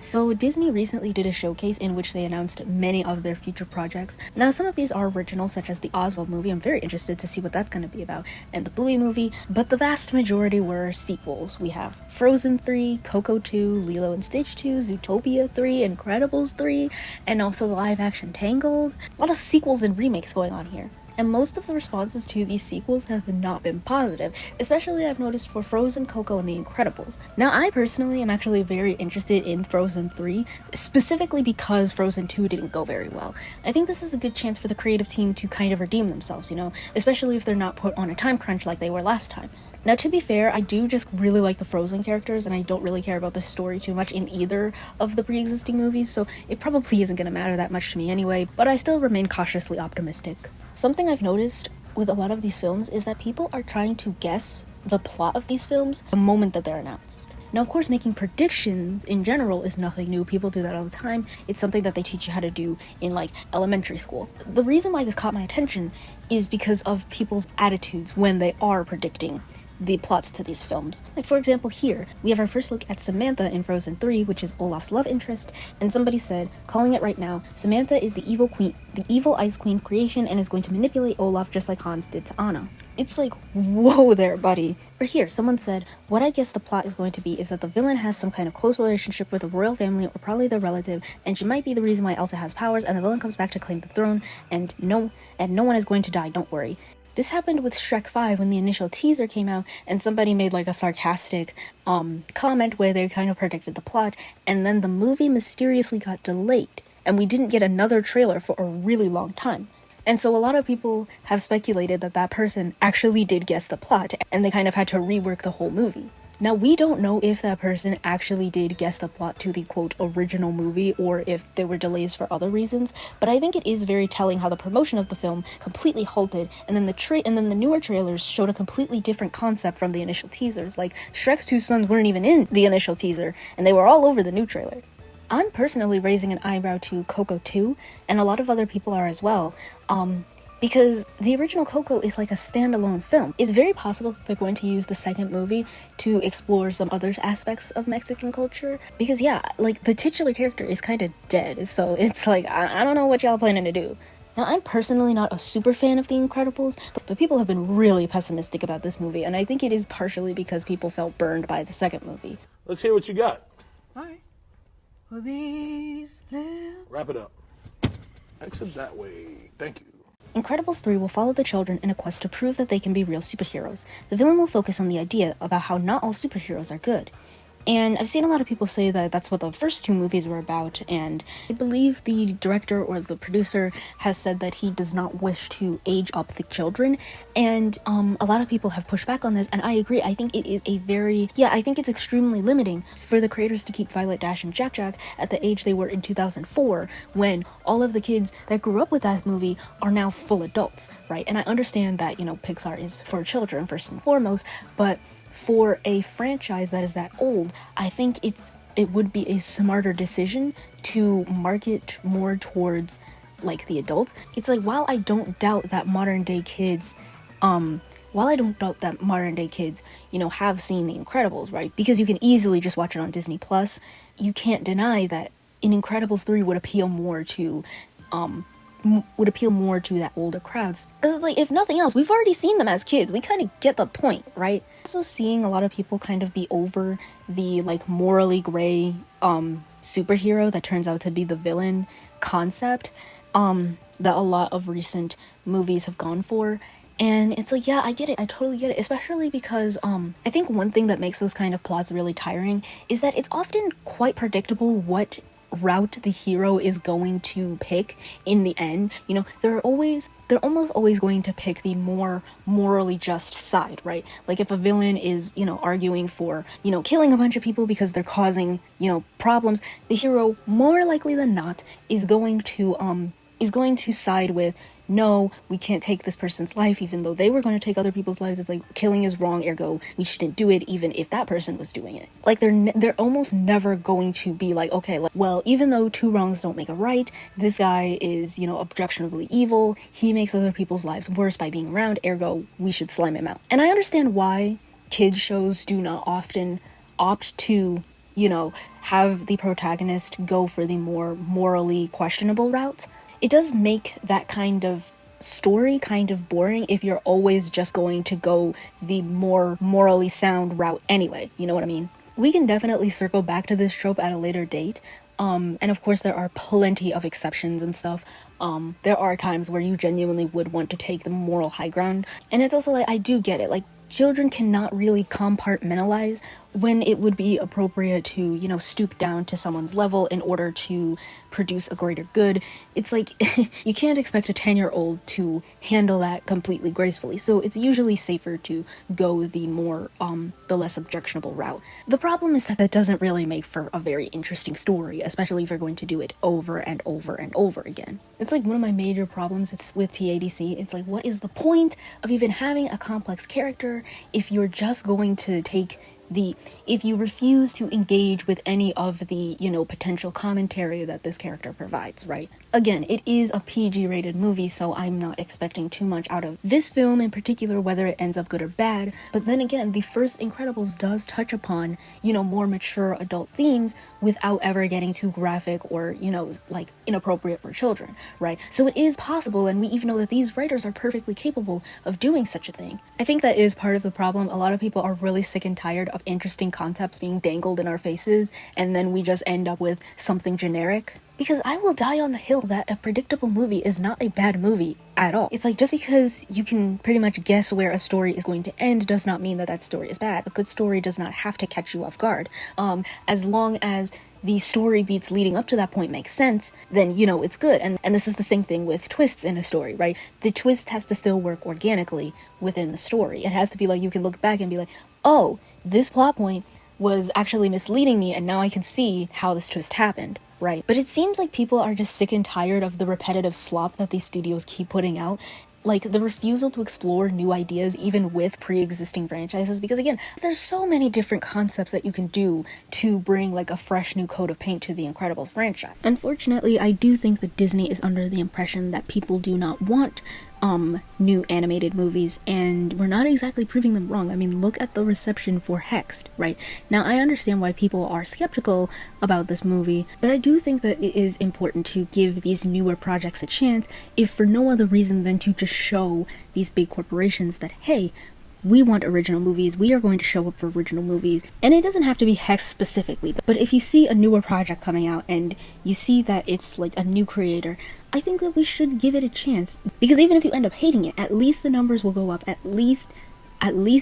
So Disney recently did a showcase in which they announced many of their future projects. Now some of these are originals, such as the Oswald movie. I'm very interested to see what that's going to be about, and the Bluey movie, but the vast majority were sequels. We have Frozen 3, Coco 2, Lilo and Stitch 2, Zootopia 3, Incredibles 3, and also the live action Tangled. A lot of sequels and remakes going on here. And most of the responses to these sequels have not been positive, especially I've noticed for Frozen, Coco, and The Incredibles. Now, I personally am actually very interested in Frozen 3, specifically because Frozen 2 didn't go very well. I think this is a good chance for the creative team to kind of redeem themselves, especially if they're not put on a time crunch like they were last time. Now, to be fair, I do just really like the Frozen characters, and I don't really care about the story too much in either of the pre-existing movies, so it probably isn't going to matter that much to me anyway, but I still remain cautiously optimistic. Something I've noticed with a lot of these films is that people are trying to guess the plot of these films the moment that they're announced. Now, of course, making predictions in general is nothing new. People do that all the time. It's something that they teach you how to do in, elementary school. The reason why this caught my attention is because of people's attitudes when they are predicting the plots to these films. Like, for example, here, we have our first look at Samantha in Frozen 3, which is Olaf's love interest, and somebody said, calling it right now, Samantha is the evil Ice Queen's creation and is going to manipulate Olaf just like Hans did to Anna. It's like, whoa there, buddy. Or here, someone said, what I guess the plot is going to be is that the villain has some kind of close relationship with the royal family, or probably their relative, and she might be the reason why Elsa has powers, and the villain comes back to claim the throne, and no one is going to die, don't worry. This happened with Shrek 5 when the initial teaser came out, and somebody made a sarcastic comment where they kind of predicted the plot, and then the movie mysteriously got delayed, and we didn't get another trailer for a really long time. And so a lot of people have speculated that that person actually did guess the plot, and they kind of had to rework the whole movie. Now, we don't know if that person actually did guess the plot to the, quote, original movie, or if there were delays for other reasons, but I think it is very telling how the promotion of the film completely halted, and then the newer trailers showed a completely different concept from the initial teasers. Like, Shrek's two sons weren't even in the initial teaser, and they were all over the new trailer. I'm personally raising an eyebrow to Coco 2, and a lot of other people are as well, because the original Coco is like a standalone film. It's very possible that they're going to use the second movie to explore some other aspects of Mexican culture. Because the titular character is kind of dead, so it's like, I don't know what y'all planning to do. Now, I'm personally not a super fan of The Incredibles, but people have been really pessimistic about this movie, and I think it is partially because people felt burned by the second movie. Let's hear what you got. Alright. Well, these Wrap it up. Exit that way. Thank you. Incredibles 3 will follow the children in a quest to prove that they can be real superheroes. The villain will focus on the idea about how not all superheroes are good. And I've seen a lot of people say that that's what the first two movies were about, and I believe the director or the producer has said that he does not wish to age up the children, and a lot of people have pushed back on this, and I agree. I think it is I think it's extremely limiting for the creators to keep Violet, Dash, and Jack Jack at the age they were in 2004, when all of the kids that grew up with that movie are now full adults, right? And I understand that, Pixar is for children first and foremost, but for a franchise that is that old, I think it would be a smarter decision to market more towards the adults. It's like, while I don't doubt that modern day kids have seen The Incredibles, right? Because you can easily just watch it on Disney Plus. You can't deny that Incredibles 3 would appeal more to that older crowds. Because it's like, if nothing else, we've already seen them as kids. We kind of get the point, right? Also seeing a lot of people kind of be over the morally gray superhero that turns out to be the villain concept that a lot of recent movies have gone for. And it's like, yeah, I get it. I totally get it. Especially because I think one thing that makes those kind of plots really tiring is that it's often quite predictable what route the hero is going to pick in the end. They're almost always going to pick the more morally just side, right? Like, if a villain is, arguing for, killing a bunch of people because they're causing, problems, the hero, more likely than not, is going to side with, no, we can't take this person's life, even though they were going to take other people's lives. It's like, killing is wrong, ergo we shouldn't do it, even if that person was doing it. Like, they're almost never going to be like, okay, well, even though two wrongs don't make a right, this guy is, objectionably evil, he makes other people's lives worse by being around, ergo we should slime him out. And I understand why kids shows do not often opt to have the protagonist go for the more morally questionable routes, it does make that kind of story kind of boring if you're always just going to go the more morally sound route anyway, you know what I mean? We can definitely circle back to this trope at a later date, and of course there are plenty of exceptions and stuff. There are times where you genuinely would want to take the moral high ground, and it's also like, I do get it, like, children cannot really compartmentalize when it would be appropriate to, stoop down to someone's level in order to produce a greater good. It's like, you can't expect a 10-year-old to handle that completely gracefully, so it's usually safer to go the more, the less objectionable route. The problem is that that doesn't really make for a very interesting story, especially if you're going to do it over and over and over again. It's like one of my major problems with TADC. It's like, what is the point of even having a complex character if you're just going to take if you refuse to engage with any of the, potential commentary that this character provides, right? Again, it is a PG-rated movie, so I'm not expecting too much out of this film in particular, whether it ends up good or bad. But then again, the first Incredibles does touch upon, more mature adult themes without ever getting too graphic or, like, inappropriate for children, right? So it is possible, and we even know that these writers are perfectly capable of doing such a thing. I think that is part of the problem. A lot of people are really sick and tired of interesting concepts being dangled in our faces, and then we just end up with something generic. Because I will die on the hill that a predictable movie is not a bad movie at all. It's like, just because you can pretty much guess where a story is going to end does not mean that that story is bad. A good story does not have to catch you off guard. As long as the story beats leading up to that point make sense, then, it's good. And this is the same thing with twists in a story, right? The twist has to still work organically within the story. It has to be like, you can look back and be like, oh, this plot point was actually misleading me, and now I can see how this twist happened, right? But it seems like people are just sick and tired of the repetitive slop that these studios keep putting out. Like, the refusal to explore new ideas even with pre-existing franchises, because again, there's so many different concepts that you can do to bring like a fresh new coat of paint to the Incredibles franchise. Unfortunately, I do think that Disney is under the impression that people do not want new animated movies, and we're not exactly proving them wrong. I mean, look at the reception for Hexed, right? Now, I understand why people are skeptical about this movie, but I do think that it is important to give these newer projects a chance, if for no other reason than to just show these big corporations that, hey, we want original movies, we are going to show up for original movies. And it doesn't have to be Hex specifically, but if you see a newer project coming out and you see that it's like a new creator, I think that we should give it a chance. Because even if you end up hating it, at least the numbers will go up, at least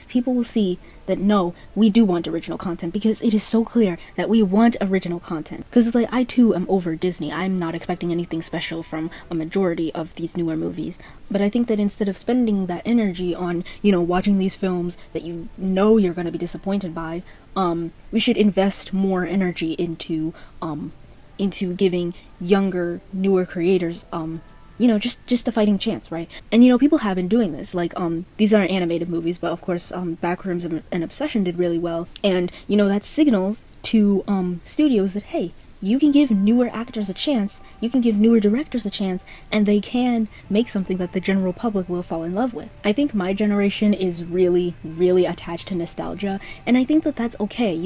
people will see that, no, we do want original content, because it is so clear that we want original content. Because it's like, I too am over Disney. I'm not expecting anything special from a majority of these newer movies. But I think that instead of spending that energy on, watching these films that you're going to be disappointed by, we should invest more energy into giving younger, newer creators, just a fighting chance, right? And, people have been doing this, like, these aren't animated movies, but of course, Backrooms and Obsession did really well, and, that signals to, studios that, hey, you can give newer actors a chance, you can give newer directors a chance, and they can make something that the general public will fall in love with. I think my generation is really, really attached to nostalgia, and I think that that's okay.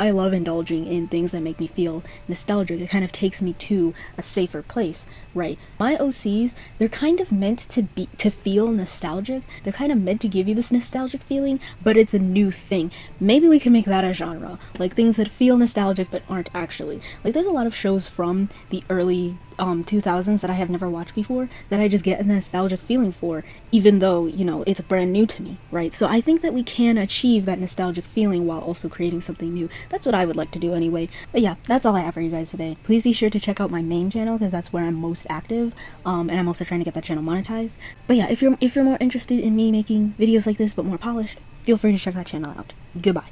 I love indulging in things that make me feel nostalgic. It kind of takes me to a safer place, right? My OCs, they're kind of meant to feel nostalgic. They're kind of meant to give you this nostalgic feeling, but it's a new thing. Maybe we can make that a genre, like things that feel nostalgic but aren't actually. Like, there's a lot of shows from the early 2000s that I have never watched before that I just get a nostalgic feeling for, even though, it's brand new to me, right? So I think that we can achieve that nostalgic feeling while also creating something new. That's what I would like to do anyway. But yeah, that's all I have for you guys today. Please be sure to check out my main channel, because that's where I'm most active, and I'm also trying to get that channel monetized. But yeah, if you're more interested in me making videos like this but more polished, feel free to check that channel out. Goodbye.